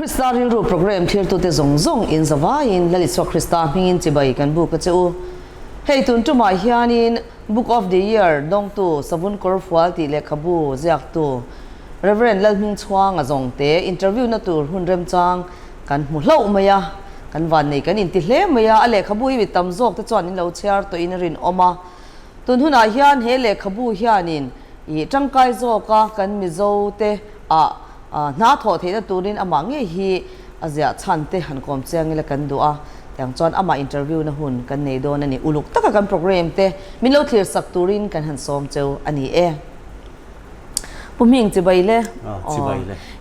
Krista Rilru program thir tu te zong in Zavain laliswa Krista Hmingin chibai kan bu ka chu hei tun tu mai hianin book of the year dong tu Savun Kawrfual ti le khabu ziak tu Reverend Lalhmingchhuanga Zongte interview na tur hunrem chang kan mu hlo maya kan van nei kan in ti hle maya ale khabu hi tam zok te chuan in lo chhiar to in rin oma tun huna hian he le khabu hianin I tangkai zoka kan Mizote na tho the na turin ama nge hi azia chante han kom chang ila kan dua yang chuan ama interview na hun kan nei don ani uluk taka kan program te min lo thlir sak turin kan han som cheu ani e puming chibai le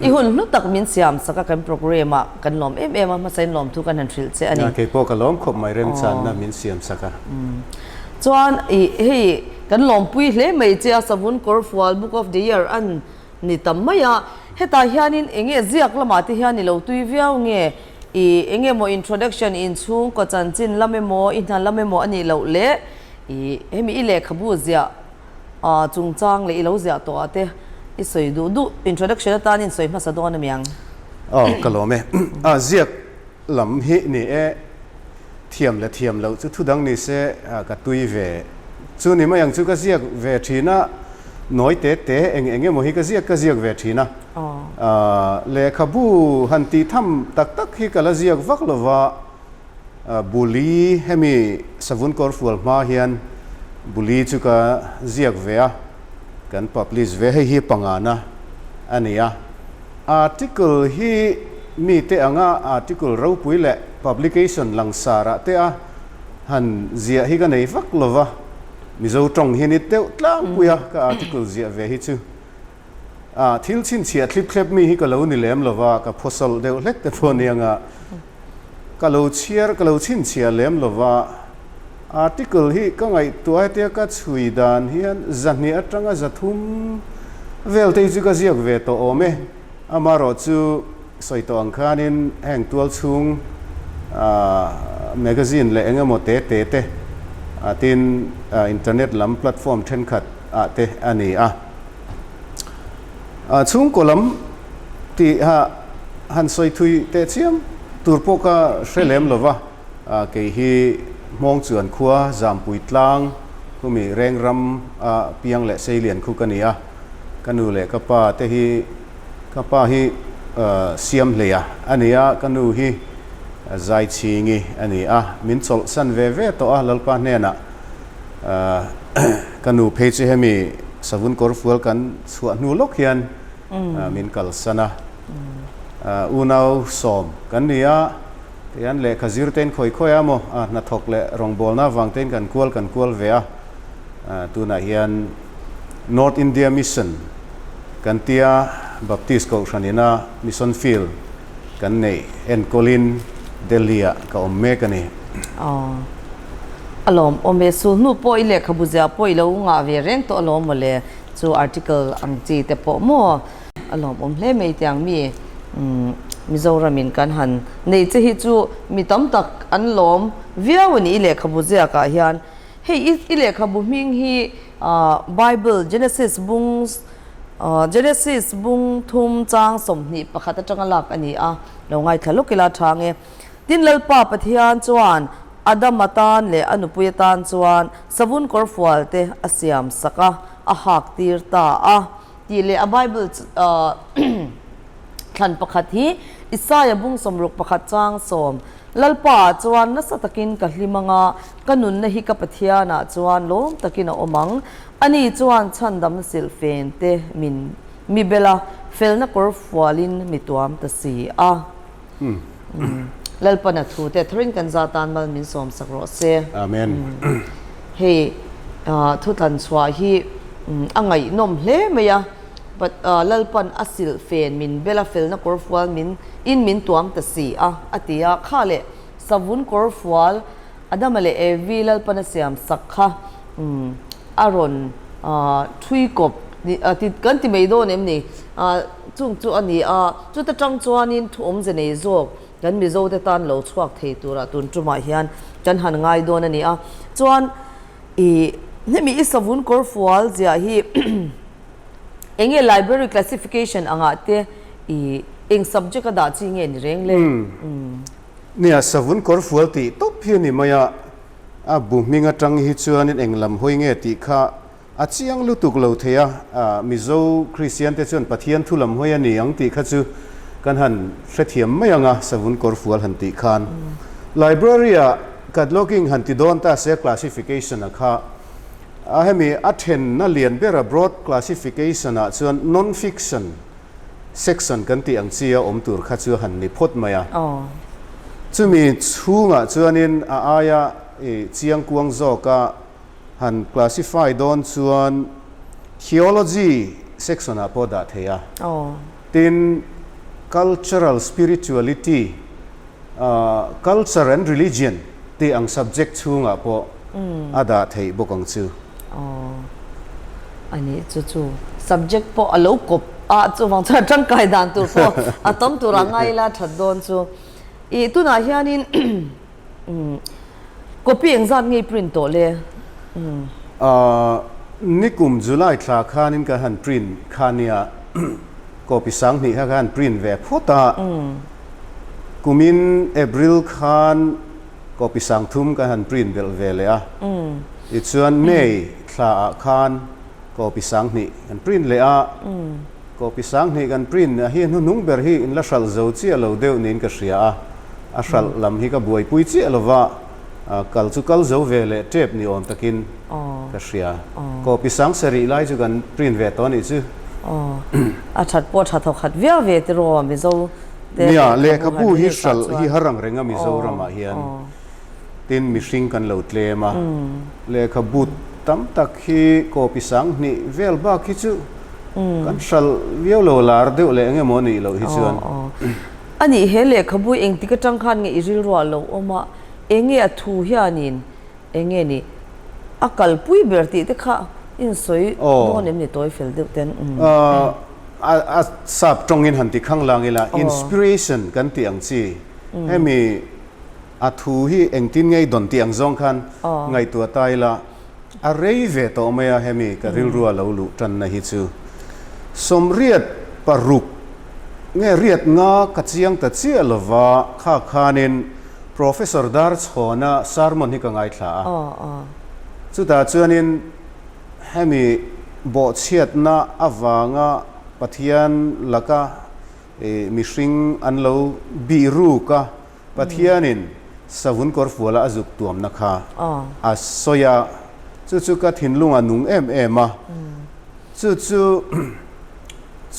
I hun nu tak min siam saka kan program a kan lom ma sain lom thu kan han thil che ani ke po ka lom khop mai rem chan na min siam saka chuan hei kan lom pui hle mai che Savun Kawrfual book of the year an ni tammaya heta hianin enge ziak lama ti hian ni lo tui viau nge enge mo introduction in chung ko chanchin lamemo in han lamemo ani lo le hemi ile khabu zia chungchang le ilo zia to ate I soi du introduction ta nin soi ma sa don miang kalome ziak lam hi ni thiam lo chu thudang ni se ka tui ve chu ni ma yang chu ka ziak ve thina nói tế enge mo hi ka ziak ve thina le khabu han ti tham tak hi kala ziak vak lova buli hemi Savun Kawrfual ma hian buli chu ka ziak ve a kan publish ve hi pangana ania article hi mi te anga article ro pui le publication langsara te a han zia hi ka nei vak lova mizo tong hi ni teu tlang puya ka article zia ve hi chu thil chin chia clip mi hi ka lo ni lem lova ka phosol deu hlek te phone anga ka lo chin chia lem lova article hi ka ngai tua te ka chui dan hian zani atanga zathum vel te chu ka ziak ve to ome amaro chu soitong khanin heng tual chung magazine le engamo te tin internet lam platform then khat te ani chung kolam ti han soi thui te chiam turpo ka shelem lova ke hi mong chuan khua zam pui tlang kumi rengram piang le seilian khu kania kanu le kapa te hi siam leya ania kanu hi zai chingi ani min chol san ve to lalpa nena kanu page hemi Savun Kawrfual kan chua nu lok hian min kal sana unau som kan nia tian le khazir ten khoi amo na thok le rongbol na wangten kan kual ve a tuna hian North India Mission kan tia Baptist ko shanina mission field kan nei en colin Delia ka omme kani alom ome su nu poi le khabuzia poi lo nga ve reng to alom mole chu article ang chi te po mo alom hle mei tiang mi Mizoram in kan han nei che hi chu mi tam tak an lom viawani le khabuzia ka hian hei ile khabu ming hi Bible Genesis bung thum chang somni pakhat atanga lak ani lo ngai thalukila thange tin lalpa pathian chuan adamatan le anupuyatan chuan Savun Kawrfual te asiam saka hak tirta ti le Bible than pakhat hi Isaiah bung somruk pakhat chang som lalpa chuan na satakin kahlimanga kanun na hi ka pathiana chuan lom takina omang ani chuan chandam silfen te min mibela felna Kawrfualin mituam ta si lalpa na thu te thrin kan zatan mal min som sakro se amen he thu tan chwa hi angai nom hle meya but lalpan asil fen min bela felna Kawrfual min tuam ta si atia khale Savun Kawrfual adamale evi lalpan siam sakha aron thui kop ti kan ti meido nem ni chung chu ani chu ta tang chuanin thum je nei zo kan Mizote tan lo chuak thei tura tun tuma hian kan han ngai don ani chuan nemi Savun Kawrfual zia hi enge library classification anga te eng subject ka da chi nge ni reng leเนี่ยสวุนกอร์ฟัวตีตบเพียนี่มายาบุมิงจังฮิจวนเองลำห้อยเงติข้าอาเจียงลุตุกเหลาเทียมิโซคริสเตียนเตชวนปะเทียนทุลำห้อยนี่ยังตีข้าจูกันหันเสถียรไม่ยังสวุนกอร์ฟัวหันติขานไลบรารีกัดโลกิงหันติโดนตาเซคลาสสิฟิเคชันนะคะให้มีอัตเห็นนั่นเรียนเบราบรอดคลาสสิฟิเคชันส่วน non fiction section กันตีอังเซียอมตูร์ข้าจูหันนิพจน์มายาจะมีช่วงจวนนินอายะเจียงกวางโจกะหัน classify โดนส่วน theology section พอดาเทียติน cultural spirituality culture and religion ที่อัง subject ช่วงพอดาเทียบุกังชื่ออันนี้จู่ๆ subject พออโลกบจู่ฟังจะจังไกดันตัวพอต้มตัวรังไงล่ะถัดโดนจู่อีตุน่าเฮียนินก็เพียงจัดงี้ปริ้นตัวเลยนี่กลุ่มจุลัยคลาคานินก็หันปริ้นคานียก็พิสังนี่ก็หันปริ้นเวพอตากุมินเอพริลคานก็พิสังทุ่มก็หันปริ้นเวลเวเลยอีส่วนเมย์คลาคานก็พิสังนี่หันปริ้นเลยก็พิสังนี่กันปริ้นเฮียนุ่งเบอร์ฮีอินละชัลเจ้าเจียเราเดียวนินก็เสียอาชัลลำฮีก็บวยปุยเจียเราว่ากัลจุกัลเจ้าเวลเจ็บนี่อมตะกินก็เสียก็พิสังสรีไล่จุกันปริ้นเวตอนนี้จู่อาชัดปวดชัดเขาขัดเวียเวทรอมิโซเนี่ยเลขาผู้ฮิชัลฮิฮารังเริงมิโซรามาเฮียนตินมิชิงกันเหลาเตลมาเลขาบุตรตั้มตักฮีก็พิสังนี่เวลบ้าคิจูกันชัลเวียวโลลาร์เดียวเลยเงี้ยมอนี่เราฮิจวนอันนี้เฮเลขบุยเองที่ก็จังคันเงี้ยริลรัวเราออกมาเองเงี้ยทูเฮียนินเองเงี้ยนี่อากาศปุยเบอร์ตีที่ข้าอินสวยโน่นนี่ตัวฟิลเดียวเต็นสับตรงอินหันติข้างล่างนี่ละอินสปิเรชันกันตีอังซีให้มีอาทูฮีเองตินไงดนตีอังซองคันไงตัวตายละอะไรเวทออกมาให้มีกับริลรัวเราลุจันนะฮิจูสมเรียดปรุกเงี้ยเรียดงากัดเสียงตัดเสียลว่าข้าคานิน professor ดาร์ชโฮนะสารมันที่กังไงท่าสุดท้ายจวนินให้มีบทเชียดนะอวางะปะเทียนละกะมิชิงอันเราบีรูกะปะเทียนินสวุนกอร์ฟัวละอจุกตัวมนะคะอาสอยาจู่ๆก็ทิ้งลุงอันนุ่งมาจู่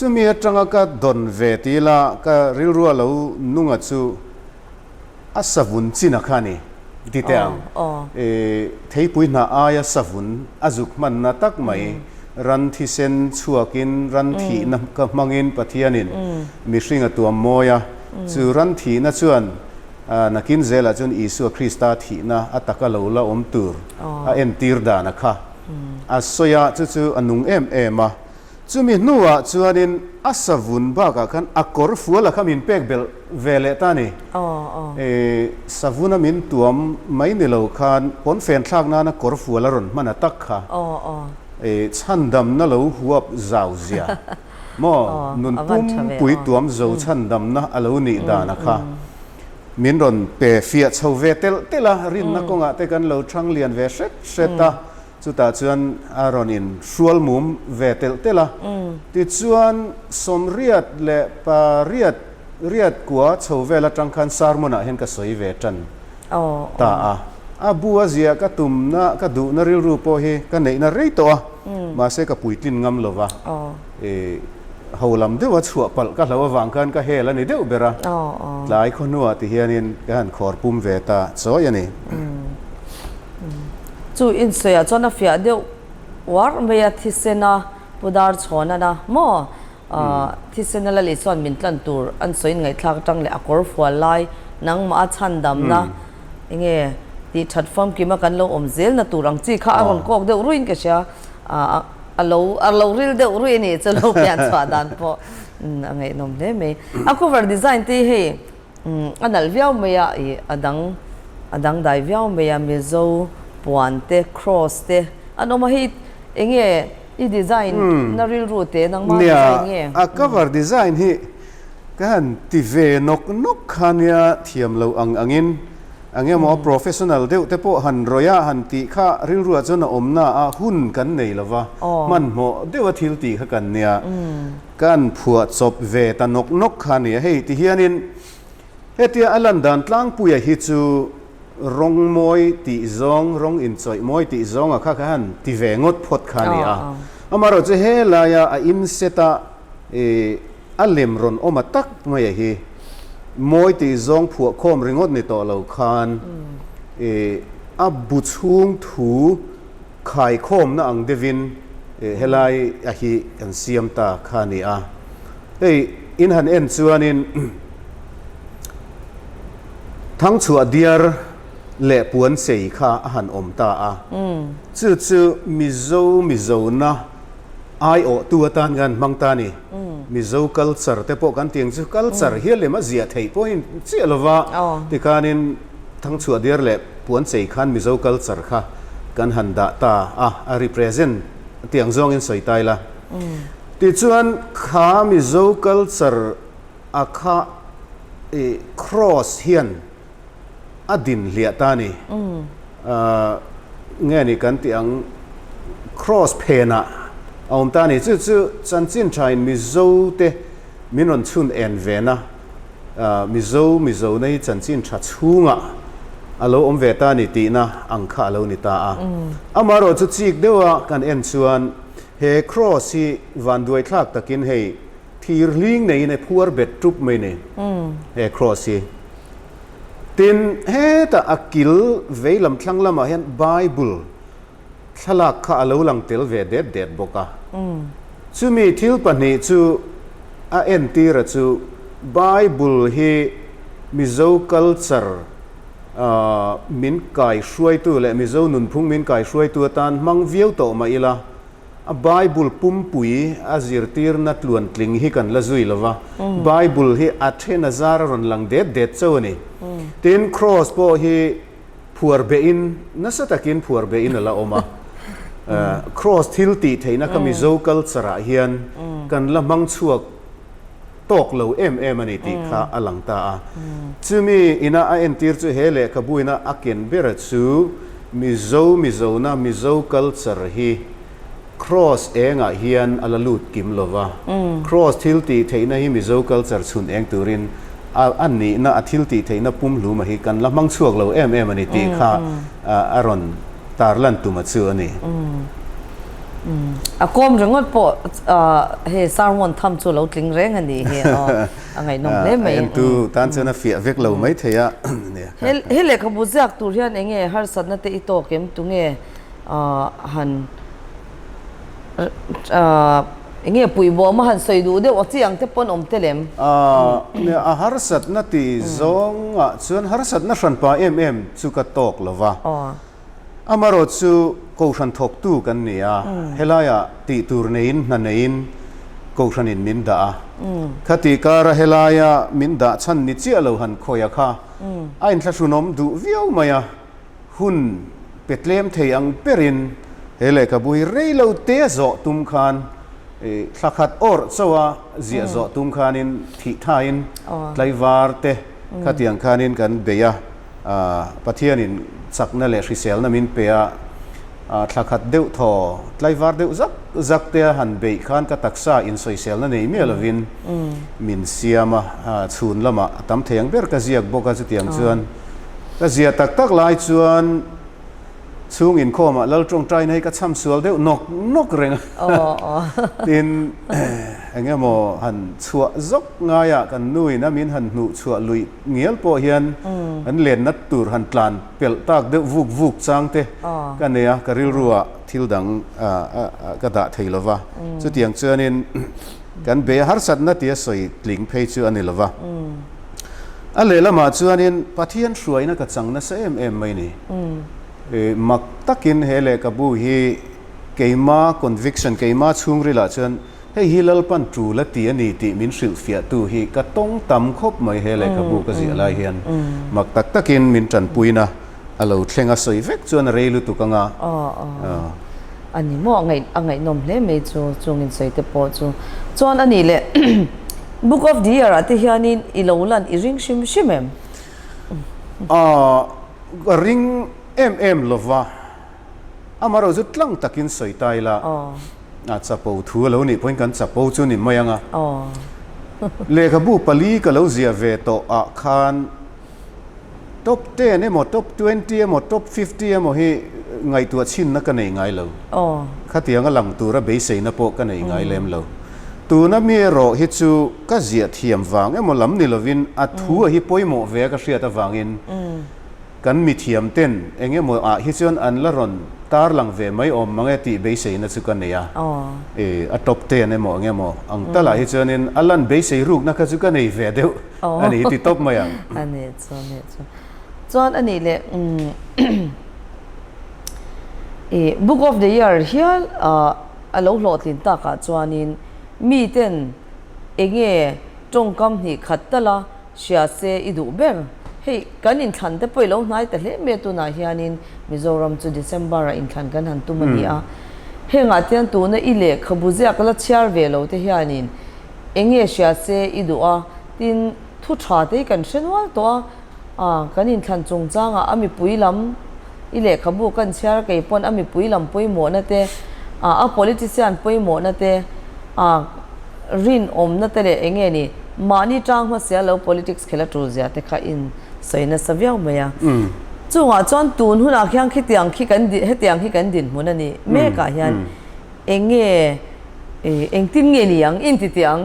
ๆมีจังก็ดนเวทีละก็ริลรัวเรานุ่งจู่อาสวุนจินักขานี่ดิเตงเทปุยน่าอายสวุนอจุกมันน่าตักไม่รันที่เซนชัวกินรันที่นักมังอินปะเทียนินมิชิงตัวมอยจู่รันที่น่าชวนนักกินเจละจนอิสุคริสต์ที่น่าอัตตะกะเลวละอมตูร์เอ็นตีร์ดานะคะอาสอยาจู่ๆอันนุ่งมาจู่มีนัวจวนนินอาสวุนบ้ากันอักกอร์ฟัวละขมินเป็กเบลเวเลตานี่สวุนมินตัวไม่ในเหล่าคันปนแฟนทากนั้นกอร์ฟัวละรอนมันตักค่ะชันดำนั่นเราหัวจาวเสียมอนุนปุ่มปุยตัวมจาวชันดำนะอารมณ์นี่ดานะคะมินรอนเปเฟียชาวเวเตละรินนักกงอาเตกันเราช่างเลียนเวเสตาจุดตาจวนอารอนินชัวลมุมเวเตละติดจวนสมเรียดและปาเรียดกัวชาวเวละจังคันสารมนะเห็นก็สวยเวจันตาบัวเสียก็ตุ่มนะก็ดูนริลรูปโอเฮก็ไหนนริตัวมาเสกปุยตินงำลวะฮาวลำเดียวชัวปลก็เราวางกันก็เฮแล้วนี่เดียวเบระหลายคนนัวที่เฮียนินกันขอร์ปุ่มเวตาสวยนี่จู่อินเสียจนฟิอาเดียววาร์เมียที่เซนาบุดาร์ชอนะนะมอที่เซนาละลิส่วนมินตันตูร์อันสวยไงทากจังเลยอากอร์ฟัวไลนังมาชันดำนะยังไงที่ชัดฟอมกิมากันเราอมเซลนะตูรังจีข้าอารมณ์ก็เดียวรุ่นก็เชียเราเรียลเดียวรุ่นนี่จะเราเปลี่ยนสวัสดันพอยังไงนมเล่ไหมอะคูเวอร์ดีไซน์ที่เฮอันนั้นเวียวเมียอดังได้เวียวเมียมิโซปวนเตครอสเตอันนั้นมาฮิตเองอีดีไซน์นาริลรูเตนังมาดีไซน์เนี่ย cover design ฮีก กันติเวนกขันเนี่ยเทียมเราอังเงี้ยหมอ professional เดี๋ยวแต่พอหันรอยหันตีข้าริ้วรัวจนอมหน้าหุ่นกันในละวะมันหมอเดี๋ยวทิลตีข้ากันเนี่ยกันผัวศพเวตนกขันเนี่ยให้ที่เฮียนินเฮตีอลันดันตลังปุยฮิจูร้องมวยตีซองร้องอินจอยมวยตีซองข้ากันที่เวงดพดขันเนี่ยมาเราจะเฮลายาอินเซตาอัลเลมรอนอมาตักมาอย่างฮีมวยตีซองผัวคอมริงดในต่อเราคานอับบุชุงถูขายคอมนะอังเดวินเฮลายอะฮีอันเซียมตาคานีอาอินหันเอ็นส่วนนินทั้งชัวเดียร์เละปวนเสียข้าหันอมตาชื่อมิโซนะไอโอตัวตานกันมังตานี่มิโซคัลเซอร์แต่พวกกันเตียงชื่อคัลเซอร์เฮียเลยมาเสียไทยพวกนี้เสียละวะที่การนินทั้งชัวเดียร์เละปวนเสียขันมิโซคัลเซอร์ค่ะกันหันดาตาrepresent เตียงซองอินสวยตายละที่ชวนข้ามิโซคัลเซอร์ข้าcross เฮียนอดินเลียตานี่เงี้ยนี่กันที่อัง cross เพนะเอาตานี่ชื่อจันจินชายมิโซเตมินนชุนเอ็นเวนะมิโซในจันจินชัดชูงะอารมณ์เวตานี่ตีนะอังคาโลนิตาอามาโรจุดจิกเดียวกันเอ็นชวนเฮ cross ที่วันด้วยทักตะกินเฮทีลิงในพัวเบ็ดทุบไม่เนี่ยเฮ cross ที่ตินเฮตะอักิลเวลำทั้งละมาเห็นไบเบิลฉลากข้าเราหลังเตลเวเด็ดบกะชูมีทิลปันนี้ชูเอ็นตีระชูไบเบิลเฮมิโซคัลเซอร์มินกายช่วยตัวและมิโซนุนพุ่งมินกายช่วยตัวตานมังเวียวโตมาอีละไบเบิลปุ่มปุยอาจิรตีร์นัดล้วนกลิงฮิกันละจุยละวะไบเบิลเฮอัฐเฮนซาร์รอนหลังเด็ดเจ้านี่ตินครอสโปเฮผัวเบอินนั่นสัตกินผัวเบอินละออกมาครอสทิลตีเทนักมิโซคัลสระเฮียนกันละมังชวกตกเหลวมันนี่ติข้าอลังตาจูมีอินาเอ็นตีร์จูเฮเลขบุยนะอักเก็นเบรจูมิโซนะมิโซคัลสระฮีครอสเองเฮียนอลลูดกิมโลวะครอสทิลตีเทนักฮิมิโซคัลสระชุนเองตูรินอันนี้น่าทิลตีเทนักปุ่มหลูมาฮิกันละมังชวกเหลวมันนี่ติข้าอารอนตาร์ลันตุมาชื่อนี่กรมจังหวัดปอเฮซาร์มอนทำชัวเรากลิ้งแรงอันนี้เฮอะไรน้องเล่ไม่ตูตานเจน่าเฟียเวกเราไม่เทียเนี่ยเฮเล็กขบุจักตัวเรียนเองฮาร์สันนัตอิโตเกมตุงหันเองปุยบัวมาหันใส่ดูเดี๋ยวว่าที่ยังเทปนอมเตเลมเนี่ยฮาร์สันนัตอิซงส่วนฮาร์สันนัชรันปาสุกตอกลวะอามารถสู่กูชันทบตู้กันเนี่ยเฮลายติตูร์เนินนันเนินกูชันอินมินดาคติการเฮลายมินดาฉันนิจเจลหันคอยค่ะไอ้ทัศนมดูวิวมายหุ่นเป็ดเลี้ยมเทียงเปรินเฮเลกบุยเรย์เราเตะจอตุมคานสักขัดอร์สวะเจียจอตุมคานินทิทายินไลวาร์เตคติยังคานินกันเบียปะเทียนินสักนั่นแหละสิเซลนั่นมินเปียทักขัดเดือดทอไลวาร์เดือดจักเตียหันเบยขันกับตักษาอินโซเซลนั่นเองมีอะไรวินมินเซียมาชูนละมาตั้มเทียงเบอร์กเซียกบอกกันจะเทียงชวนกเซียตักหลายชวนช่วงอินโคมาแล้วตรงใจในก็ช้ำสวลเดือดนกเร่งตินอย่างเงี้ยโมหันชัวจกง่ายกันนุยนะมินหันหนุชัวลุยเงี้ยปอเฮียนอันเลียนนัดตูร์หันปลานเปลตากเดือดวุกจังเตกันเนี่ยกริลรัวทิลดังกระดาษไทยละวะสุดอย่างเชื่อนินกันเบียฮาร์สัตนัดเดียสวยกลิ่งเพย์เชื่อนี่ละวะอันเลยละมาเชื่อนินปะเทียนสวยนะกับจังนะเซมไม่นี่มักตักินเฮเลกับบุฮีเกมา conviction เกมาชุ่งริลาชันให้ฮิลลปันจูและตีอันนี้ตีมินสิลเฟียตูฮีก็ต้องตำคบไม่เฮเลกับบุก็สิอะไรเฮียนมักตักินมินจันปุยนะเราเช่งอาศัยเฟกชวนเรลุตุกังอ่ะอันนี้มั่วไงนมเล่ไม่จูงอินใส่แต่พอจูจวนอันนี้แหละ Book of the Year ati hianin ilolan iring shimem ring lova amaro zu tlang takin soi tai la chapo thu lo ni point kan chapo chu ni mayanga le khabu pali ka lo zia ve to a khan top 10 emo top 20 emo top 50 emo hi ngai tu chin na ka nei ngai lo khatianga lang tu ra be sei na po ka nei ngai lem lo tu na mi ro hi chu ka zia thiam wang emo lam ni lovin a thu hi poimo ve ka hria ta wangin kan mi thiam ten engemo a hi chon an la ron tar lang ve mai om mange ti be sei na chu kan neya a top 10 emo engemo ang tala hi chonin alan be sei ruk na ka chu ka nei ve deu ani ti top mayang ani chuan ani le Book of the Year hial alo hlotlin ta ka chuanin mi ten enge tongkam ni khattala sia se idu ber hei kanin than te poilo nai ta hle me tu na hianin Mizoram chu December in than kan han tu mani a henga tian tu na ile khabuzia kala chiar velo te hianin enge sia se idu a tin thu tha te kan senwal to kanin than chungchanga ami puilam ile khabu kan chiar kai pon ami puilam poimo na te a politician poimo na te rin om na te le enge ni mani tang ma sia lo politics khela tur zia te kha in soina savyang maya chunga chon tun huna khyang khitiang khi kan di hetiang hi kan din munani me ka hian enge engtin nge ni yang in ti tiang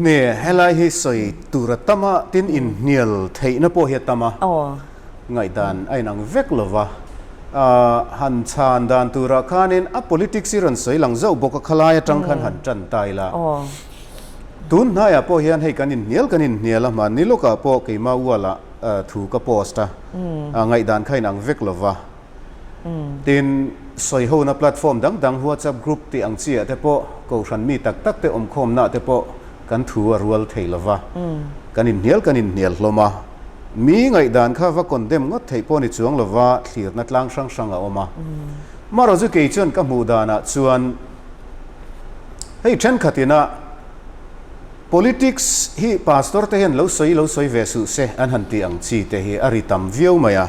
ne helai hi soi turatama tin in nial theina po hetama ngai dan ai nang vek lova han chan dan tura khanin a politics ron soi lang zo boka khalaya tang khan han chan tai la tun na ya po hian hei kanin nial ma ni loka po ke ma wala thu ka posta ngai dan khai nang vek lova tin soi ho na platform dang WhatsApp group ti ang chia te po ko ran mi tak te om khom na te po kan thu rual thei lova kanin nial hloma mi ngai dan kha va condemn ngot thei po ni chuang lova thlir na tlang sang a oma maro zu ke chon ka mu dana chuan hei then khatina politics hi pastor te hen lo soi ve su se an han ti ang chi te hi aritam viau maya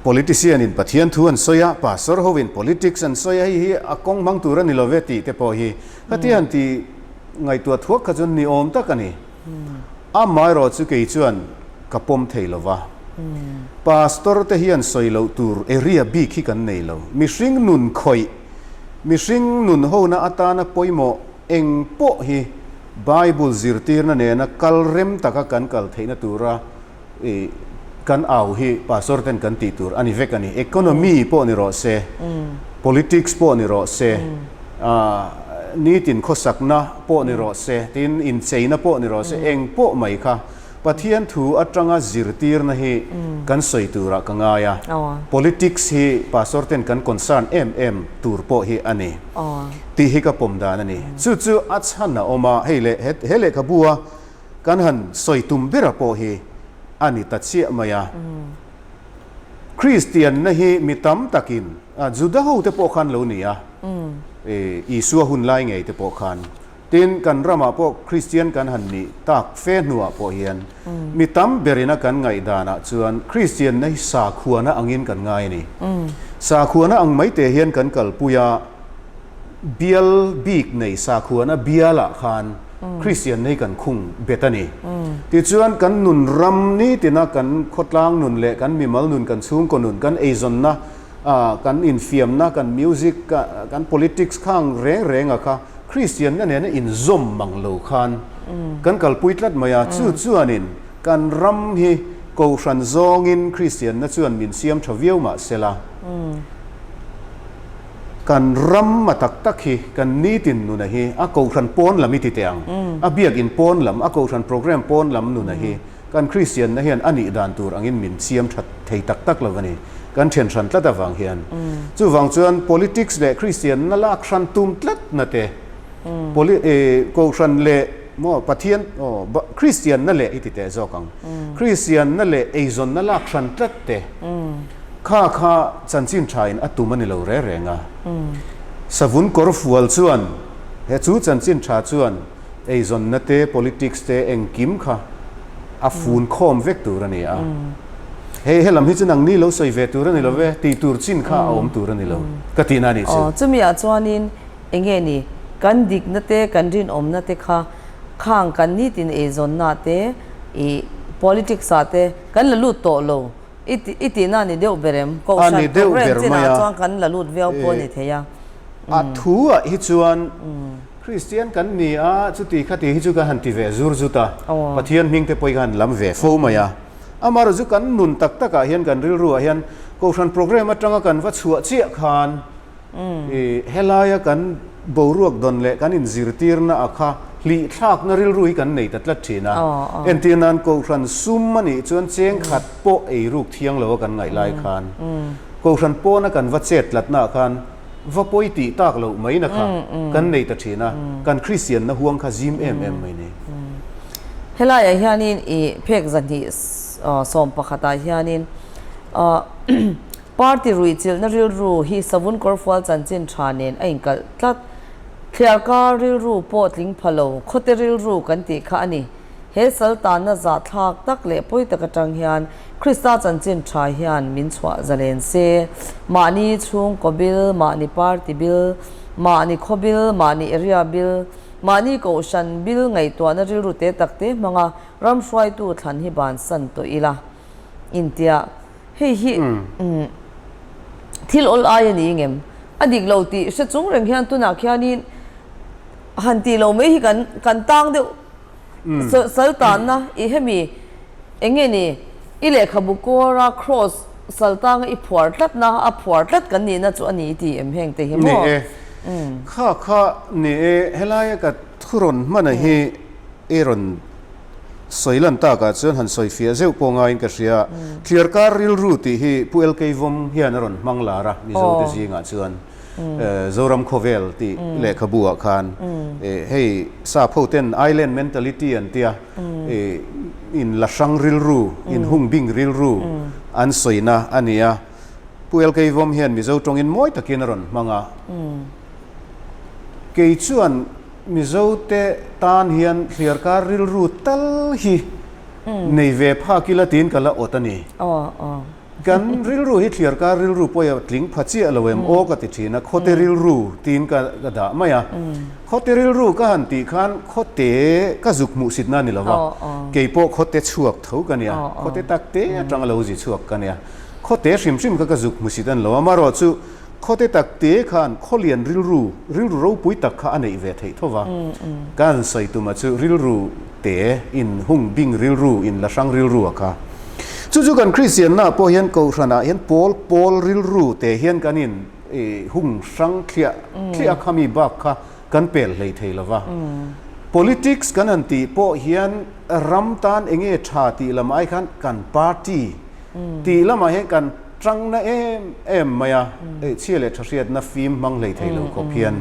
politician in pathian thuan soya pastor hovin politics an soya hi akong mang tura ni loveti te po hi khatian ti ngai tu thuak kha chun ni om ta kani a mai ro chu ke chuan kapom theilova pastor te hian soilo tur area b khi kan nei lo mishing nun khoi mishing nun ho na atana poimo eng po hi bible zirtir na ne na kalrem taka kan kal theina tura kan au hi pastor ten kan ti tur ani vek ani economy po ni ro se politics po ni ro se ni tin khosakna po ni ro se tin in cheina po ni ro se eng po mai kha pathian thu atanga zirtir na hi kan soi tura kangaya politics hi pastor ten kan concern tur po hi ani ti hi ka pomda na ni chu achan na oma hele khabua kan han soi tum bera po hi ani tatsia maya Christian na hi mitam takin juda ho te po khan lo nia isua hun lai ngei te po khan tin kan rama po Christian kan han ni tak fe nuwa po hian mitam berina kan ngai dana chuan Christian na hi sa khuana angin kan ngai ni sa khuana ang mai te hian kan kal puya bial big nei sa khuana biala khan Christian nei kan khung betani ti chuan kan nun ram ni tina kan khotlang nun le kan mimal nun kan chung ko nun kan eizon na kan infiam na kan music kan politics khang reng kha Christian na ne in zom manglo khan kan kalpuitlat maya chuanin kan ram hi ko ran zongin Christian na chuan min siam thaviau ma sela kan ram matak hi kan nitin nu na hi a ko ran pon lami ti teang a biak in pon lam a ko ran program pon lam nu na hi kan Christian na hian ani dan tur angin min siam that thei tak lawani kan then ran tlata wang hian chu wang chuan politics le Christian na lak ran tum tlat na te ko ran le mo pathian Christian na le itite zokang Christian na le eizon na lak ran tlat te kha chanchin thain atumani lo renga Savun Kawrfual chuan he chu chan chin tha chuan ei zon na te politics te eng kim kha a fun khom vek tur ani a he lam hi chan ni lo soi ve tur ani lo ve ti tur chin kha om tur ani lo ka ti na ni chu chumi a chuanin enge ni kan dik na te kan rin om na te kha khang kan ni tin e zon na te e politics ate kan la lut to lo iti na ni deu berem ko san program na chuan kan la lut veo po ni theya a thu a hi chuan Christian kan ni a chuti khati hi chu ka han ti ve zur zuta pathian hming te poi gan lam ve fo maya amar zu kan nun tak tak a hian kan rilru a hian ko san program atanga kan wa chua chia khan e helaya kan boruak don le kan in zirtir na akha hli thak na rilru hi kan nei tatla thina entinan ko san sum mani chuan cheng khat po ei ruk thiang lo kan ngai lai khan ko san po na kan wa chet lat na khan va poi ti tak lo mai na kha kan nei ta thina kan Christian na huang kha jim mai ne helaya hianin e phek zani som pakhata hianin party ruichil na rilru hi Savun Kawrfual chanchin thanen ainkal tlat thliar ka rilru potling phalo khote rilru kan ti kha ani he saltan na za thak tak le poi takatang hian Krista chanchin tha hian min chwa zalen se mani chung kobil mani party bill mani khobil mani area bill mani ko shan bill ngai to na rilru te takte manga ram shwai tu than hi ban san to ila india hei hi thil ol ai ni ngem adik lo ti se chung reng hian tu na khianin han ti lo me hi kan tang de saltan na i hemi enge ni i le khabu ko ra cross saltang i phwar tlat na a phwar tlat kan ni na chu ani ti em heng te hi mo kha ni helaya ka thuron mana hi eron soilan ta ka chuan han soi fia zeu ponga in ka ria clear car rilru ti hi puel kei vom hian ron manglara mizo te zinga chuan zoram khovel ti le khabua khan hey sa photen island mentality an tia in lasang rilru in hungbing rilru an soina ania puel kei vom hian mizo tong in moi takin ron manga kei chuan Mizote tan hian clear car rilru tal hi nei ve pha kilatin kala otani kan rilru hi clear car rilru poya tling phachi alowem o ka ti thina khote rilru tin ka da maya khote rilru ka han ti khan khote ka juk mu sit na ni lawa keipo khote chuak thau kania khote takte atang lo ji chuak kania khote sim ka juk mu sitan lawa maro chu khote takte khan kholian rilru ro pui tak kha anei ve thei thowa kan sai tu ma chu rilru te in hung bing rilru in lasang rilru ka chu kan Christian na po hian ko rana hian pol rilru te hian kanin hung sang khia khami ba kha kan pel lei thei lawa politics kan anti po hian ramtan enge tha ti lamai khan kan party ti lama he kan trăng na em maya chiale thriat na film mang lei thailo ko phian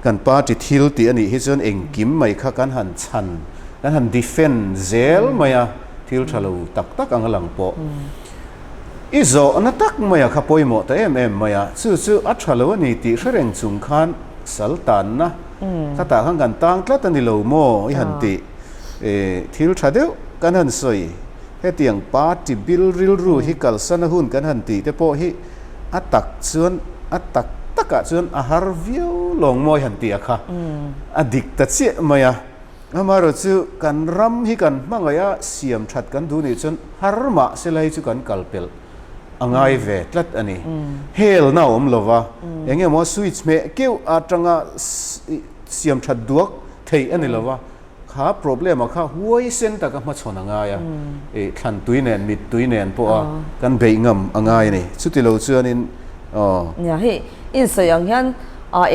kan party thil ti ani hi chon eng kim mai kha kan han chan kan han defend zel maya thil thalo tak angalang po izo na tak maya kha poimo ta em maya chu a thalo ni ti hreng chung khan saltan na ta khang kan tang tlat ani lo mo I han ti thil thadeu kan han soi he tiang party bill rilru hi kalsana hun kan han ti te po hi atak chuan atak taka chuan a har viu long moi han ti akha adik ta che maya amaro chu kan ram hi kan mangaya siam that kan du ni chun harma selai chu kan kalpel angai ve tlat ani hell na om lova enge mo switch me keu atanga siam that duak thei ani lova kha problem kha huai sen ta ka ma chona nga ya than tuinen mit tuinen po kan beingam angai ni chuti lo chuan in nya he in sayang hian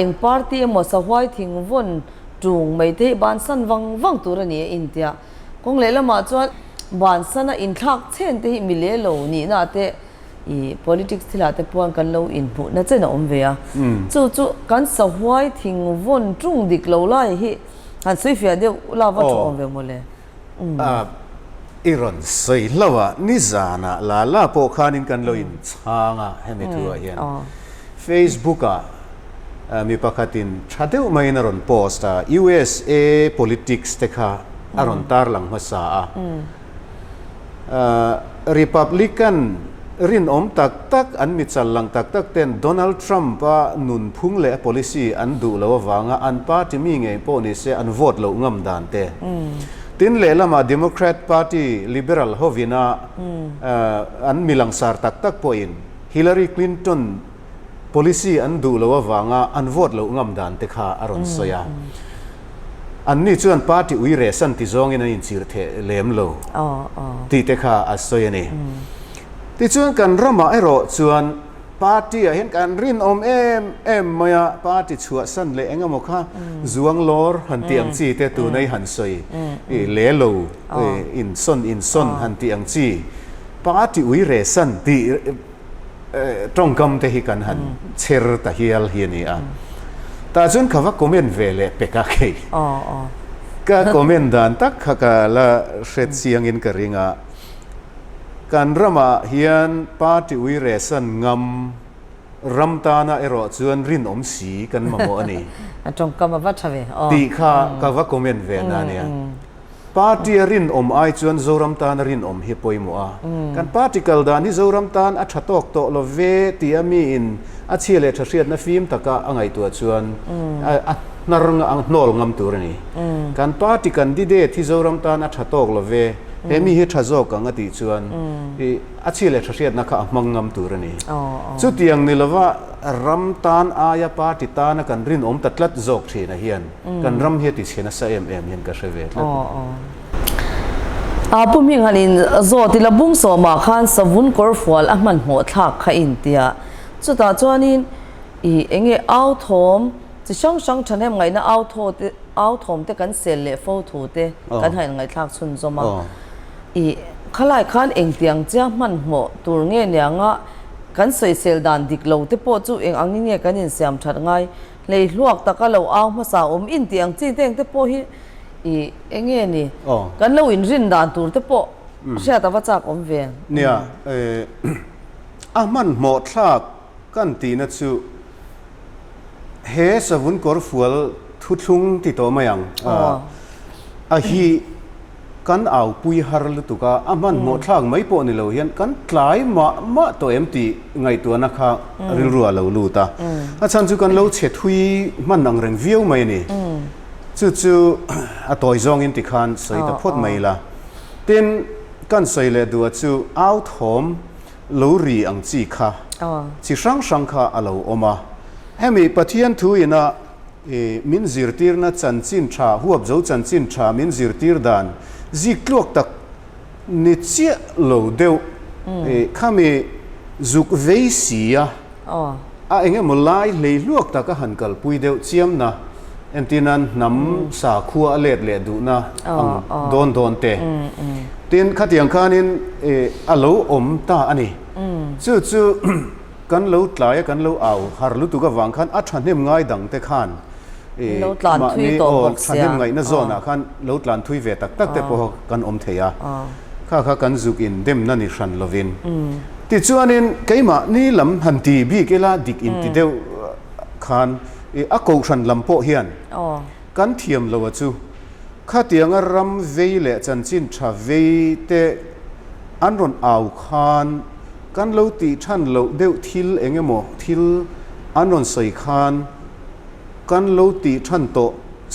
eng party mo sa hwai thing von tung mai te ban san wang turani india kong le lama chuan ban sana in thak chen te mi le lo ni na te I politics thila te puan kan lo in pu na chena om ve a chu kan sa hwai thing von tung dik lo lai hi han sui fia de la va to om ve mo le iron sei lawa ni zana la po khanin kan lo in changa hemi thua hian Facebook a มีปกตินชาเดวไม่นรอนโพสต์ USA politics เตค่ะอารอนตาร์หลังภาษาRepublican รินตักอันมิจัลลังตักเต้นโดนัลด์ทรัมป์นุนพุ่งเล่ policy อันดูแล้วว่างอันปาร์ตี้มีไงพวกนี้เสียอันโหวตแล้วงำดานเตตินเล่ละมา Democrat Party Liberal ฮวินาอันมิลังสาร์ตักพอยน์ Hillary Clinton policy อันดูแล้วว่างอันโหวตแล้วงำดานเตค่ะอารอนสยาอันนี้ชวนปาร์ตี้อุยเรสันติจงอินอินซิร์เทเลมโลที่เตค่ะอัศยนี่ที่ชวนกันรำมาไอโรชวนปาร์ตี้เห็นกันรินเอ็มมายาปาร์ตี้ชัวสันเลงมค่ะจวงลอร์หันเตียงจีเตตัวในหันสวยเลโลอินซอนหันเตียงจีปาร์ตี้อุยเรสันที่ตรงกำเตหิกันหันเชร์ตาฮิลเฮียนี่แต่จนเขาว่าคอมเมนต์เวลเปกาเกยก็คอมเมนต์ดันตักข้าก็ละเสร็จเสียงอินกริงการรำมาเฮียนปาร์ตี้วิเรสันงำรำตานาเอโรจวนรินสีกันมาโมอันนี้ตรงกำมาวัดชเวตีข้าก็ว่าคอมเมนต์เวลนั่นเนี่ยปาร์ตี้รินไอจวนโซรัมตานรินฮิปอยมัวกันปาร์ตี้กัลดานิโซรัมตานอัชตอกโตโลเวตีอามีอินอาเชียเลชเชียดนะฟิล์มตะกะอังไอตัวชวนนารงังนอลงำตัวนี่การปาร์ตี้กันดีเดที่โซรัมตานอัชตอกโลเวเฮมีฮิตชโจกังติชวนอาเชียเลชเชียดนักมังงำตัวนี่สุดยังนี่ละว่ารัมตานอายาปาร์ตี้ตานักันรินตัดลัดโจกทีนะเฮียนกันรัมเฮติเชนะเอ็มเฮียนก็เชเวตปุ่มยิงหันินโจติละบุ้งสมาขันสวุนกอร์ฟัวลมันหัวทักขอินเดียจุดตาจวนินเองเอาทอมจะช่างฉันเห็นไงนะเอาทอมแต่กันเสร็จเลยโฟทูเตกันให้ไงทักชุนสมาขลายขันเองเตียงเจ้ามันหัวตัวเงี้ยเนี่ยงะกันสวยเซลดันดิกโลที่ปอจูเองอังนี้เนี่ยกันยินเสียมชัดไงเลยลวกตะกันเราเอาภาษาอินเตียงจีเตียงที่ปอฮีเองเงี้ยนี่กันเราอินรินดันตัวที่ปอเชื่อแต่ว่าจากเวียนเนี่ยมันหมดทักกันตีนัดซูเฮสวุนกอร์ฟัวลทุทุงติโตมายังฮีกันเอาปุยฮาร์ลตุกามันหมดทางไม่ปนนี่เราเห็นกันคล้ายมาตัวเอ็มตีไงตัวนักข่าวริรัวเราลูตาอาจารย์จุกันเราเช็ดทุยมันนังเริงวิวไม่นี่จู่ๆตัวจงอินติคันใส่ตะพดไม่ละเต้นกันใส่เลยดูจู่เอาทอมลูรีอังจีค่ะจีช่างค่ะเราออกมาให้มีปะเทียนทุยนะมินซิร์ตีร์นะจันจินชาหัวเจ้าจันจินชามินซิร์ตีร์ดานจิกลวกตักนิเชียโลเดียวข้ามีจุกเวสีอ่ะเองมุลายเลยลวกตักหันกัลปุยเดียวเชียมนะเอ็นที่นั้นน้ำสาขัวเล็ดดูนะโดนเตะทีนขัดอย่างข้านินอาลูอมตาอันนี้จู่กันลูตลายกันลูเอาฮาร์ลูตุกวังขันอัดฉันเห็นง่ายดังเตะขันลูตลานทุยตัวบกเสียไงน่าโซน่ะขันลูตลานทุยเวตักแต่พอกันอมเทียข้ากันจุกินเดมนั่นนี่ฉันลวินติดชวนนินเกี่ยมานี่ลำหันตีบีเกล้าดิกอินติเดียวขันอักโกฉันลำโพเฮียนกันเทียมละวจูข้าเตียงรำเวเล่จันจินชาเวเตอันรอนเอาขันกันเราตีฉันเราเดียวทิลเองโมทิลอันนนใส่คานกันเราตีฉันโต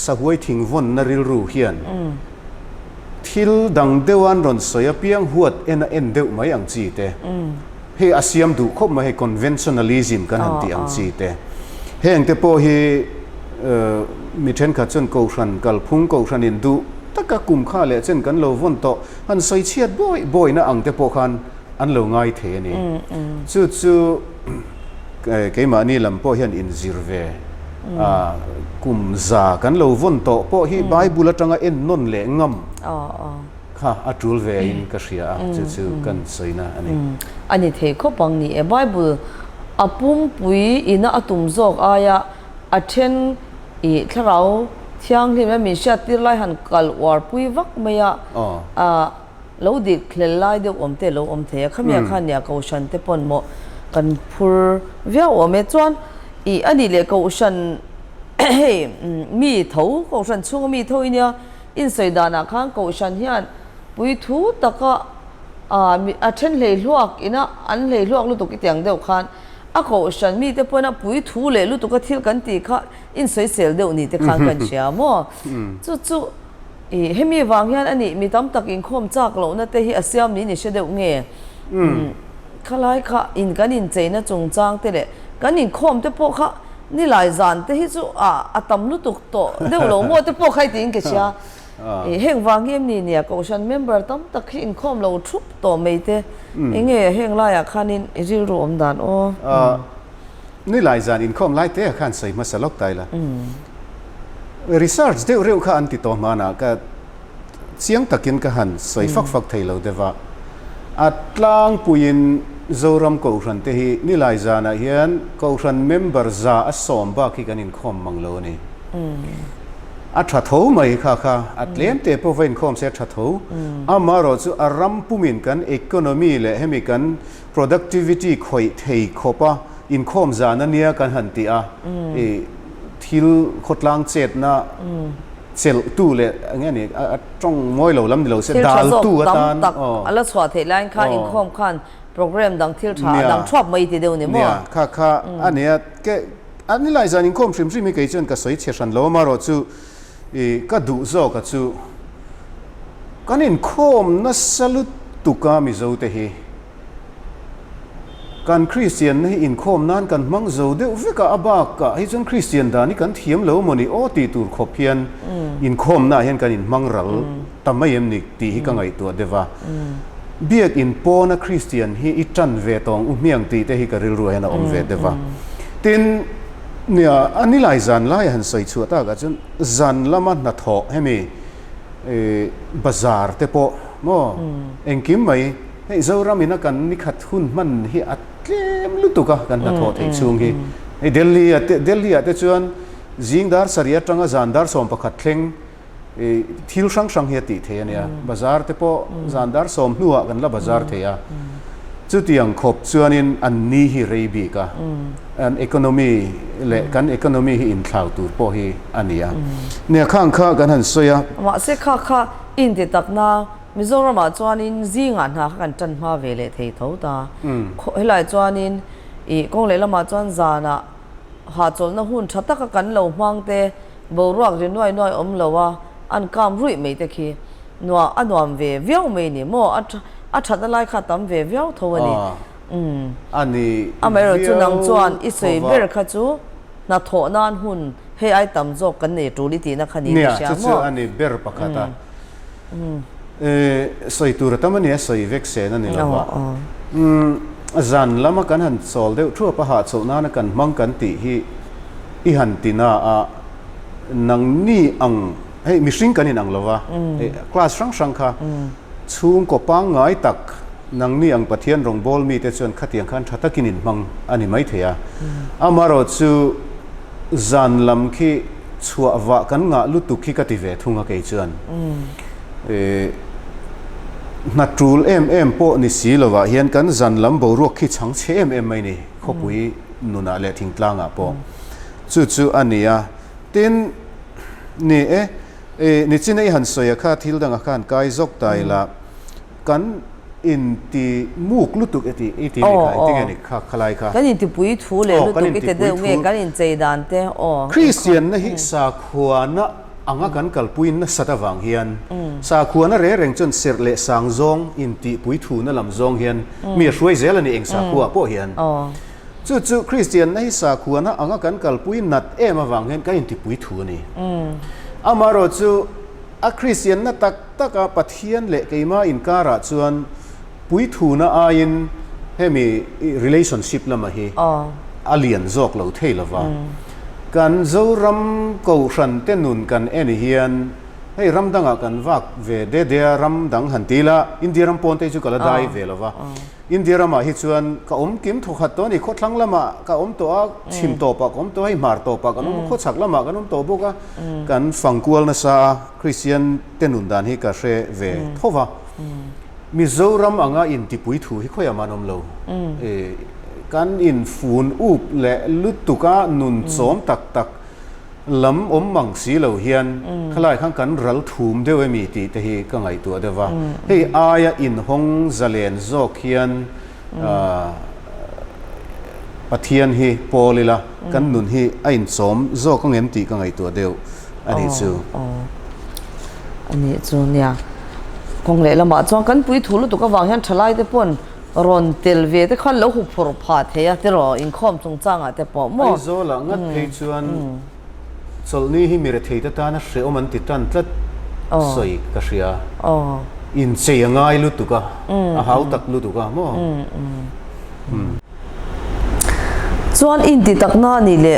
สักไว้ทิ้งวนนริลรูเฮียนทิลดังเดียวอันนนใส่เพียงหัวเอ็นเดียวไม่อังจีเตเฮอาเซียมดูคบมาให้ conventionalism กันหันตีอังจีเตเฮงเตโปเฮมีเช่นขัดจนกูชันกัลพุงกูชันอินดูตะกะกุมข้าเลยเช่นกันเราวนโตอันใส่เชียดบ่อยนะอังเตโปคันอันเราง่ายเทนี่จู่ๆเกี่ยมานี่ลำพ่อเห็นอินซิร์เวกุมซากันเราวนโตพ่อที่ไบเบิลจังเอ็นนนเล่งค่ะอัจฉริยะอินก็เสียจู่ๆกันใส่นะอันนี้เทคบังนี่ไบเบิลอาปุ่มปุยอินะตุ่มโจกอายะอัจเช่นถ้าเราเที่ยงที่แม่มีเชื่อที่ไล่หันกัลวาร์ปุยวักไม่เราดิเคลไลเดียวอมเตเราอมเทข้ามีข้าเนี่ยเขาฉันเตปนโมกันพูดเวียวอมเมจวน อันนี้เลยก็ฉันมีเท่าก็ฉันช่วงมีเท่าเนี่ยอินสวยดานาข้างก็ฉันเฮียนปุยทูตะก็เช่นเลยลวกอินะอันเลยลวกลูกตุกเตียงเดียวกันก็ฉันมีแต่พวกนั้นปุยทูเลยลูกตุกที่กันตีค่ะอินสวยเซลเดียวนี่แต่ข้างกันเชียร์มั้งจู่ให้มีวางเฮียนอันนี้มีตั้มตักอินคมจากเรานั่นแต่ที่อาเซียนนี้เชื่อเดียวเงี้ยข้าไล่ข้าอินกันอินเจน่ะจงจางแต่เลยกันอินคมแต่พวกข้านี่หลายจานแต่ที่จู่ตั้มลูกตุกโตเดี๋ยวเราโม่แต่พวกใครตีนกันเชียเฮงวางเฮียนนี่เนี่ยก็ฉันเมมเบอร์ตั้มตักอินคมเราทุบโตไม่แต่เงี้ยเฮงไล่ข้านี่ริรวมด่านโอ้นี่หลายจานอินคมไล่แต่ข้าใส่มาสลบตายละresearch เดี๋ยวเร็วข้าอันติดต่อมานะก็เสียงตะกินก็หันใส่ฟักไทยเราเดี๋ยวว่าอัตลางปุยินโจรมกูรันเตหีนี่หลายจานะเฮียนกูรันเมมเบอร์จ่าอัศมบ้าขี้กันอินคอมมังโลนี่อัตราทูไม่ค่ะอัตเลี้ยมเตะพวกอินคอมเสียอัตราทูมาเราจะอารัมปุมินกัน economy เลยให้มีกัน productivity คอยเทคอปะอินคอมจานะเนี่ยกันหันตีทิลขดลางเจ็ดนะเซลตู้เลยอย่างเงี้ยนี่จ้องมวยเราล้ำเราเสียดาลตู้กันแล้วสวัสดิ์ไลน์ข้าอินคอมขันโปรแกรมดังทิลชาดังชอบไม่ทีเดียวเนี่ยมั้งค่ะอันเนี้ยแกอันนี้หลายจานอินคอมชิมซิมีกี่จนก็สวยเชียชันแล้วมาเราจูก็ดูโซก็จูกันอินคอมนั่นสลุตุกามิโซเตฮีการคริสเตียนให้อินคอมนั่นกันมังโจเดวฟิกาอับากะให้จนคริสเตียนดานี่กันเทียมเหลวมันนี่โอตีตูร์ขบเพียนอินคอมน่าเห็นกันอินมังรัลแต่ไม่ยังนิกตีให้กันไงตัวเดว่าเบียกอินโปนะคริสเตียนให้อิจันเวตองเมียงตีแต่ให้กันริรวยนะอมเวเดว่าตินเนี่ยอันนี้หลายจันหลายหันใส่ชัวตากันจนจันละมันนัดทอให้มีบาซาร์เตโปโมเอ็งคิมไหมให้เจ้ารามินักกันนิขัดหุ่นมันให้อัดเกมลุตุกะกันนัดทอที่ช่วงนี้ไอเดลีอะแต่ชวนจิงดาร์สรียจังจันดาร์สอมประคัดเข่งทิลช่างเฮียติเทียเนี่ยบาซาร์เตโปจันดาร์สอมนัวกันละบาซาร์เทียจุดยังขบชวนินอันนี้ฮิเรบีกะอันอีโคโนมีเละกันอีโคโนมีฮิอินคลาวตูโปฮิอันนี้เนี่ยข้างข้ากันหันสวยมาเสกข้าอินติตักนามิโซรามาจวนินจิงานหากันจันมาเวเลเทยเท่าตาเฮลัยจวนินกงเลยละมาจวนจานะหาจนนะหุ่นชัดตะกันเหลามังเตบรักเรน้อยอมเหลว่าอันกามรุ่ยไม่ตะคีนัวอันวมเวเวียวไม่เนี่ยมั่วชัดอะไรข้าตั้มเวเวียวทว่านี่อันนี้อเมริกันนังจวนอิสราเอลข้าจูนัดโถนานหุ่นให้ไอตั้มจบกันเนี่ยจูลิตีนักขันนี่เชียร์มั่วอันนี้เบร์ปักตาใส่ตัวตั้มเนี่ยใส่เวกเซนั่นนี่ละว่าจันละมากันหันสอลเดียวทั่วประหารโซนานักันมังกันติฮิอิหันตินานังนี่อังให้มิชิงกันนี่นังละว่าคลาสช่างค่ะช่วงก็ปังง่ายตักนังนี่อังปะเทียนรองบอลมีแต่ส่วนขัดยังขันชัดตะกินินมังอันนี้ไม่เทียอามาโรจูจันลำขี้ชัววะกันงะลุตุขี้กติเวทุงกะเกยจวนนัดรูลโปนิสีลวะเฮียนกันจันลำบรวกขี้ชังเชไม่นี่ขบุยนุนาเลทิ้งกลางอ่ะปอจู่อันนี้ตินนี่นี่จีนไอหันสวยข้าทิลดังอาคารกายจกตายละกันอินตีมูกลุตุกเอตินี่ค่ะที่นี่ค่ะขลายค่ะกันอินตีปุยทูเลยลุตุกเอติเดงเงกันอินเจดานเตคริสเตียนนะฮิสาขวานะอังกันกัลปุยนะสัตวังเฮียนสาขวานะเร่งจนเสร็จเลสังจงอินตีปุยทูนะลำจงเฮียนมีช่วยเจริญนี่เองสาขวาโปเฮียนจู่คริสเตียนนะฮิสาขวานะอังกันกัลปุยนัดมาวังเฮียนกันอินตีปุยทูนี่อามาโรจูคริสเตียนนะตักปะเทียนเละกี่มาอินการะจวนปุยทูนะอายินให้มี relationship ละมาฮีเลียนจอกเราเทลว่ากันเจ้ารำกูชันเต้นุนกันเฮียนให้รำดังกันวักเวเดียรำดังหันตีละอินเดียรำปนเตจุกละได้เวลว่าอินเดียรำมาฮิจวนก็กิมถูกขัดตัวนี่โคตรลังละมาก็ตัวชิมตัวปากตัวให้มาร์ตัวปากกันโคตรสักละมากันตัวบุกกันฟังกวลนะซาคริสเตียนเต้นุนดานฮิกาเชเวทว่ามิโซรัมอ่างอินติปุยถูฮิค่อยมานมโล กันอินฟูนอุบและลุตุกะนุนสมตักลำมังสีเหล่าเฮียนขลายข้างกันรัลทูมเดวมีตีแต่ฮีก็ไงตัวเดว่าเฮ้ยอายอินฮงซาเลนโซเฮียนปะเทียนฮีโปลิละกันนุนฮีอินสมโซก็เงินตีก็ไงตัวเดียวอันนี้จูเนี่ยคงเลยละมาจวงกันปุยถูลุตุกวางยันทลายเตปนรอนเตลเวเตขันแล้วหุบพรพาเทียเตรออินคอมจงจังอ่ะเตปอมอไอโซละงัดเพจชวนสลนี่ฮิมีระเทียตานะเสียมันติดตันตัดสวยกระเสียอินเสียง่ายลุตุกะหาวตักลุตุกะมั้งจวนอินติตักนานี่เลย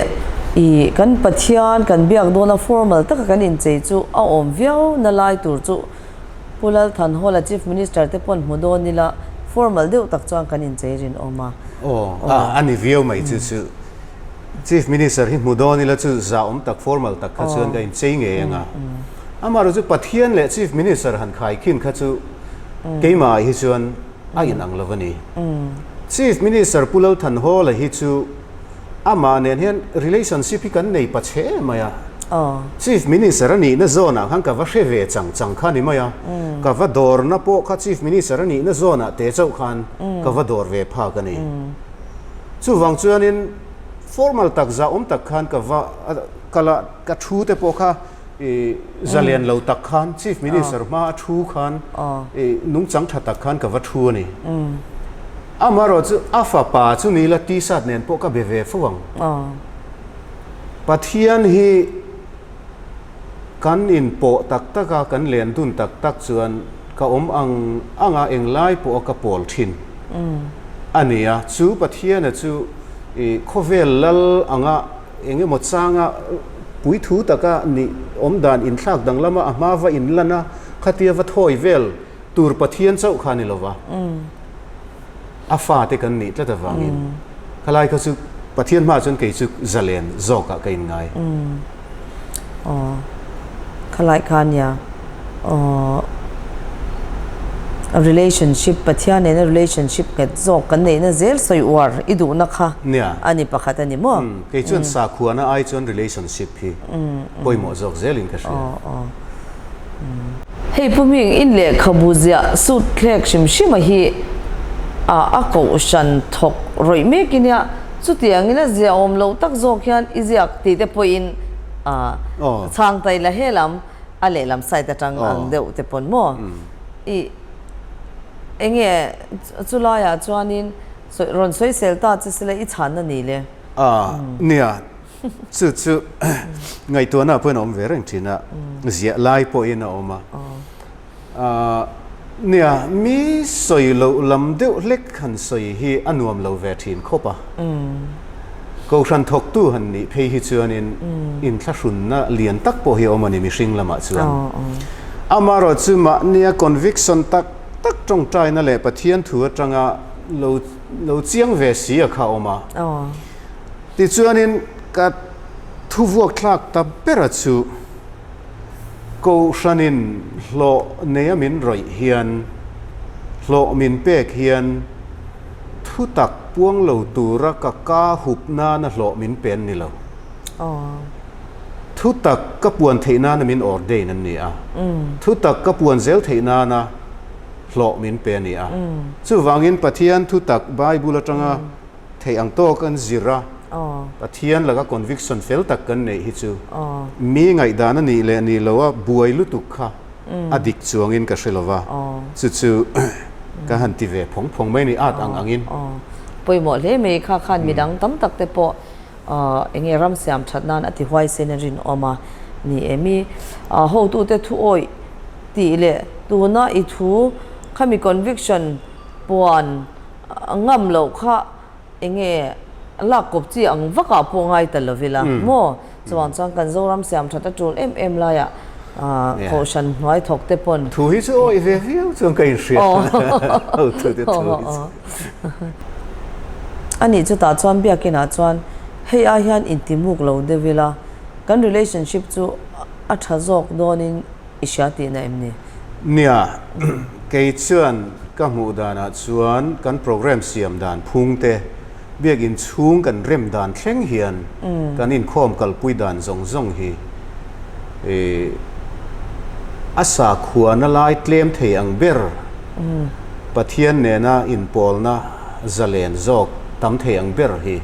อีกันปัจจัยกันเบียกโดนformalตักกันอินเจจูเอาอมเวียวนาลายตัวจูพูดแล้วทันหัวละ Chief Minister เตปนหัวโดนนี่ละformalเดียวตักจวนกันอินเจรินออกมาอันนี้เวียวไม่จูChief Minister ฮิมุดอนี่ละจูจะตัก formal ตักข้าชวนกันอินเจงเองมาเราจูปัจจัยและ Chief Minister หันขายขึ้นข้าจูเกี่ยมาฮิชวนอายินังละวันนี้ Chief Minister พูดแล้วทันหัวละฮิจูมาเนี่ยเห็น relationship กันในประเทศมายาChief Minister นี่น่าโซน่ะฮังกับว่าเชฟเวจังขันนี่มายากับว่าดอร์น่ะพวกข้า Chief Minister นี่น่าโซน่ะเตะเจ้าขันกับว่าดอร์เวพากันนี่จู่วังจวนนี่ formal ตักจะตักขันกับว่ากะละกะชูเตะพวกข้าจะเรียนเราตักขัน Chief Minister มาชูขันนุ่งจังถัดตักขันกับว่าชูนี่มาเราจะฟ้าป่าจู่นี่ละที่สัตว์เนี่ยพวกก็เบเวฟวังปัทยันฮีกันอินโปตักตักกันเลียนตุนตักส่วนก็อังเองไล่ปอกระปอลทินอันนี้จู่ปัทยันจู่โคเวลลเองหมดสร้างปุยทูตักนี่ดานอินทักดังละมาว่าอินละนะขัดเทียวัดถอยเวลตูร์ปัทยันเจ้าขานิลวะฟ้าเตกันนี่จะฟังอินขลายเขาจู่ปัทยันมาจนเกิดจู่จะเลียนโจกะกันไงขลายการเนี่ยrelationship ปัจจัยใน relationship กับโจกันในนั้นเซลสวยอวดอีดูนะคะเนี่ยอันนี้ปะคัตอันนี้มั้งเกี่ยวกับสักหัวน่ะไอจน relationship พี่ป่วยหมดโจเซลิงก็ใช่เฮ้ยผมยังอินเล่ขบูเซียสุดเล็กชิมฮีกูฉันทกรอยเมกินเนี่ยสุดอย่างนี้นะเจ้าอมเราตักโจกันอีเจียกตีแต่ป่วยช่างไตละเฮลัมอะไรลำไส้แต่จังอังเดียวแต่ปนมั่วเองจุลายจวนนี้รอนสวยเซลต้าจะสิเลยอีฉันนั่นนี่เลยเนี่ยจู่ไงตัวน่ะเพื่อนเวรังทีน่ะเสียไล่ปอยน่ะมาเนี่ยมีสวยเราลำเดียวเล็กขันสวยฮีอันวมเราเวทีนครบก็ฉันทกตู้หันนี่เพย์ฮิจวนอินทัชุนน่ะเลียนตักโปเฮีอมันนี่มีสิ่งละมาจวนมารอจู่มาเนี่ย conviction ตักจงใจนั่นแหละประเทียนถือจังเราเจียงเวสีเขาออกมาที่จวนนี้ก็ทุกคลักตับเปรตจู่ก็ฉันโลเนียมินรอยเฮียนโลมินเปกเฮียนทุตักพวงเหล่าตูรักกาหุบนานะโลมินเป็นนี่เราทุตักก็ปวนเทนานะมินออร์เดนั่นนี่ทุตักก็ปวนเซลเทนานะโลมินเป็นนี่จู่วางินปะเทียนทุตักไบเบิลจังเทอังโตกันจิระปะเทียนแล้วก็ conviction เฟลตักกันเนี่ยฮิจูมีไงดานะนี่เลยนี่เราว่าบวยลุตุกค่ะอดิกจวงอินกับเชลว่าจู่ก็หันทีเวพงไม่นี่อาดอังอินปอยหมดเลยมีข้าขันมีดังตั้มตักแต่พอเองรำเสียมชัดนานอธิวายเซนรินออกมานี่มีhow to แต่ทุโอยตีเลยตัวน่าอีทูข้ามี conviction ปวนง่ำเหล่าข้าเองลักกบจีอังวักกับพวงไงแต่ละเวลาโม่สว่างจังกันโจรำเสียมชัดจูนเลยอ่ะโคชันไว้ถกเตปนถูฮิจูอีเวียวจงกันเสียอันนี้จะตัดจวนเบียกินจวนให้อาหารอินทิมุกเราเดวิลากัน relationship จูอัฐจอกโดนินอิชาตีนะเอ็มเนี่ยเกี่ยชวนกับมูดานะชวนกันโปรแกรมเสียมดานพุงเต biak in chung kan rem dan thleng hian kan in khom kal pui dan zong hi asa khuana lai tlem thei ang ber pathian ne na in pol na zalen zok tam thei ang ber hi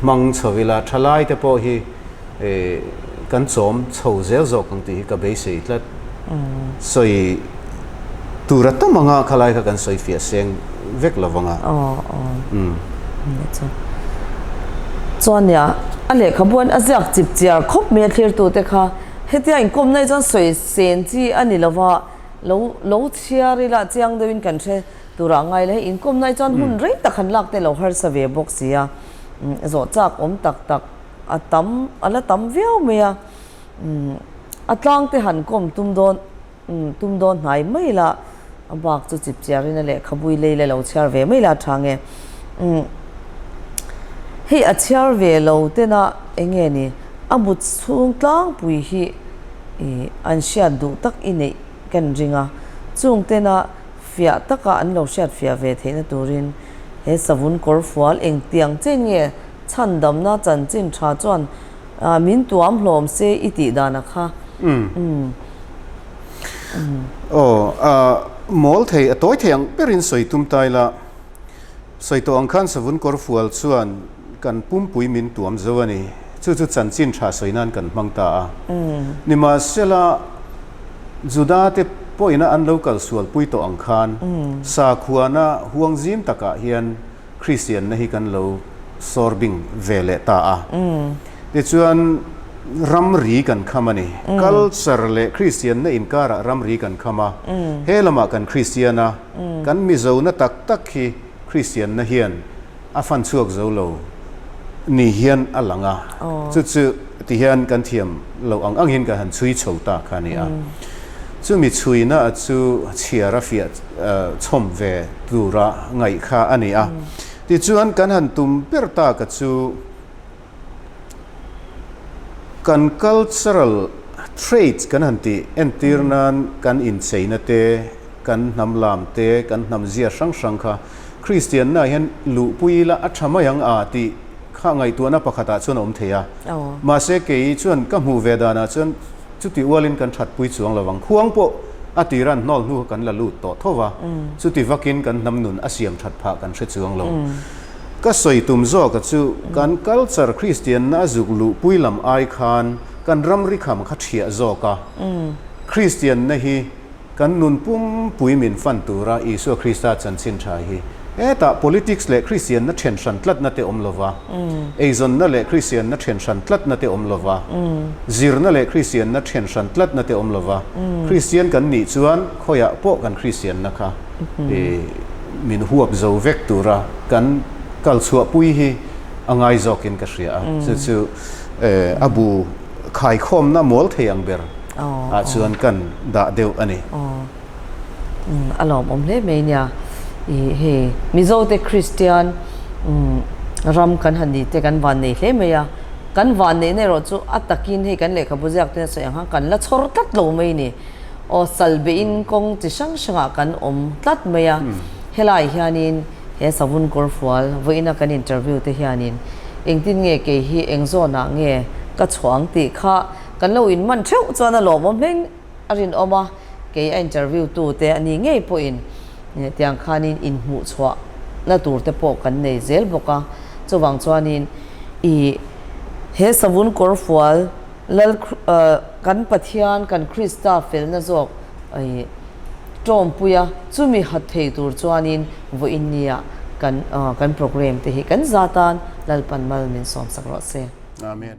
mang chawila thalai te po hi kan chom chho zel zok ang ti ka be sei tlat soi turata manga khalai ka kan soi fia seng vek lawanga chuan ya ale khabuan azak chip chiar khop me thlir tu te kha hetia in kom nai chan soi sen chi ani lawa lo chiari la chiang dewin kan the tura ngai le in kom nai chan hun rei ta khan lak te lo har sa ve box sia zo chak om tak tak atam ala tam veo me ya atlang te han kom tum don nai mai la abak chu chip chiari na le khabui le lo chiar ve mai la thange hi achiar ve lo te na enge ni abut chung tlang pui hi an sha du tak inei kan ringa chung te na fia taka an lo shat fia ve theina turin he savun Kawrfual eng tiang chen nge chandam na chan chin tha chuan min tuam hlom se iti dana kha mol thei atoi theng perin soi tum tai la soi to ang khan savun Kawrfual chuan kan pum pui min tuam zawani chu chan chin tha soi nan kan mangta nima sela juda te poina an local sual pui to ang khan sa khuana huang jim taka hian Christian na hi kan lo sorbing vele ta te chuan ramri kan khamani culture le Christian na inkara ramri kan khama helama kan Christiana kan mizo na tak hi Christian na hian afan chuak zo lo ni hian alanga chu ti hian kan thiam lo ang hin ka han chui chhota khani chu mi chui na chu chiara fiat chom ve tura ngai kha ani ti chuan kan han tum per ta ka chu kan cultural traits kan han ti entirnan kan in cheina te kan namlam te kan namzia sang kha Christian na hian lu puila athama yang ti kha ngai tu na pakhata chuan om theya ma se ke chuan ka mu vedana chuan chuti walin kan that pui chuang lawang khuang po atiran nol nu kan la lu to thowa chuti vakin kan namnun asiam that pha kan hre chuang lo ka soi tum zo ka chu kan culture Christian na zuglu puilam ai khan kan ramri kham kha thia zo ka Christian na hi kan nun pum puimin fan tura Isu Krista chan chin tha hi eta politics le Christian na tension tlat na te omlova eizon na le Christian na tension tlat na te omlova zir na le Christian na tension tlat na te omlova Christian kan ni chuan khoya po kan Christian na kha min huap zo vek tura kan kal chua pui hi angai zokin ka hria chu abu khai khom na mol theyang ber chuan kan da deu ani alom omle me nya he Mizoram Christian ram kan hani te kan van nei hle me ya kan van nei ne ro chu atakin he kan lekha bujak te so yang kan la chor tat lo mai ni o salbe in kong chi sang sanga kan om tat me ya helai hianin he savun Kawrfual voina kan interview te hianin engtin nge ke hi engzo na nge ka chhuang ti kha kan lo in man theu chana lo mom leng arin oma ke interview tu te ani nge po in tiang khanin in mu chwa na tur te po kan nei zel boka chuwang chuanin he savun Kawrfual lal kan pathian kan Krista fel na zok ai tom puya chumi hat thei tur chuanin vo innia kan program te hi kan zatan lalpan mal min som sakro se amen